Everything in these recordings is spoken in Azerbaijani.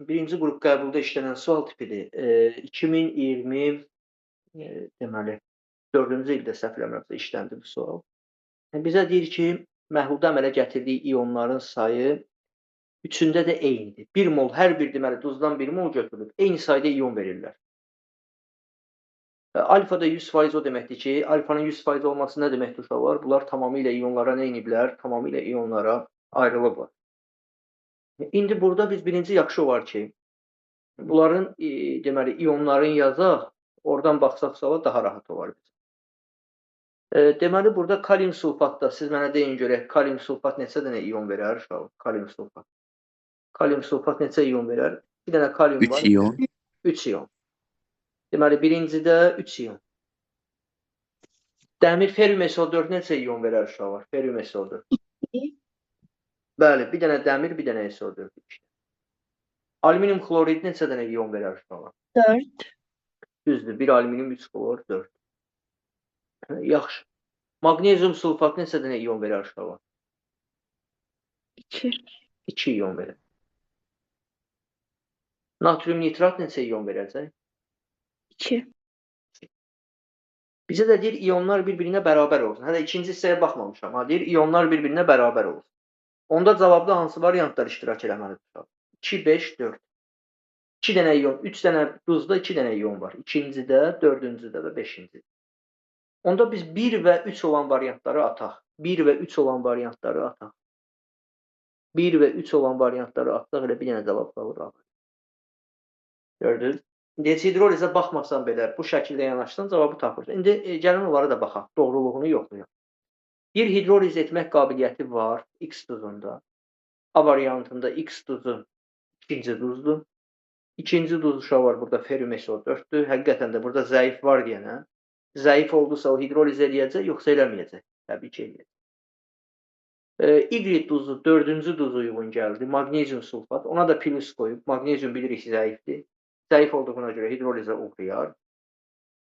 Birinci qrup qəbulda işlənən sual tipidir. 2020 deməli 4-cü ildə səhv eləmirəmsə işləndi bu sual. Bizə deyir ki, məhlulda əmələ gətirdiyi ionların sayı üçündə də eynidir. 1 mol hər bir deməli duzdan 1 mol götürülüb, eyni sayda ion verirlər. Alfa da 100% o deməkdir ki, alfanın 100% olması nə deməkdir uşaqlar? Bunlar tamamilə ionlara nə ediblər? Tamamilə ionlara ayrılıblar. İndi burada biz birinci yaxşı olar ki, bunların deməli ionların yazaq, oradan baxsaq suala daha rahat olar bizə. Deməli burada kalium sulfatda siz mənə deyin görək, kalium sulfat neçə dənə ion verər uşaqlar? Kalium sulfat. Kalium sulfat neçə ion verər? Bir dənə kalium var. 3 ion. 3 ion. Deməli birincidə 3 ion. Dəmir ferrium SO4 neçə ion verər uşaqlar? Ferrium SO4. Bəli, bir dənə dəmir, bir dənə SO4. Alüminium xlorid neçə dənə ion verər uşaqlar? 4. Düzdür. 1 alüminium, 3 xlor, 4. Yaxşı. Magnezium sulfat neçə dənə ion verər uşaqlar? 2. 2 ion verir. Natrium nitrat neçə ion verəcək? 2. Bizə də deyir ionlar bir-birinə bərabər olsun. Hələ ikinci hissəyə baxmamışam. Deyir ionlar bir-birinə bərabər olsun. Onda cavabda hansı variantlar iştirak eləməlidir? 2, 5, 4. 2 dənə ion, 3 dənə duzda 2 dənə ion var. İkincidə, dördüncüdə və beşincidə. Onda biz 1 və 3 olan variantları ataq. 1 və 3 olan variantları ataq. 1 və 3 olan variantları ataq, elə bir dənə cavab qalır. Gördünüz? Deshidrolizə baxmasan belə bu şəkildə yanaşsan cavabı tapırsan. İndi gəlin onlara da baxaq, doğruluğunu yoxlayaq. Bir hidroliz etmək qabiliyyəti var X duzunda. A variantında X duzu ikinci duzdur. İkinci duz uşağı var burada ferrium SO4-dür. Həqiqətən də burada zəif var deyənə. Zəif oldusa o hidroliz eləyəcək, yoxsa eləməyəcək? Təbii ki, eləyəcək. Y duzu, dördüncü duzu uyğun gəldi. Magnezium sulfat. Ona da plus qoyub. Magnezium bilirik zəifdir. Zəif olduğuna görə hidrolizə uğrayar.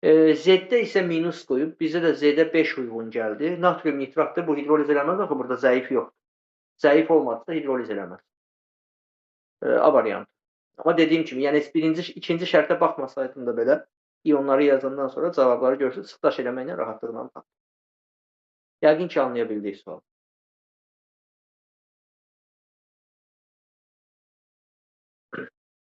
Z-də isə minus qoyub. Bizdə də Z-də 5 uyğun gəldi. Natrium nitratdır. Bu hidroliz eləməz. Axı burada zəif yoxdur. Zəif olmadısa hidroliz eləməz. A variantı. Amma dediyim kimi, yəni ikinci şərtə baxmasaydım da belə ionları yazandan sonra cavabları görürsünüz, çıxdaş eləməklə rahatlıqla tapın. Yəqin ki, anlaya bildik sual.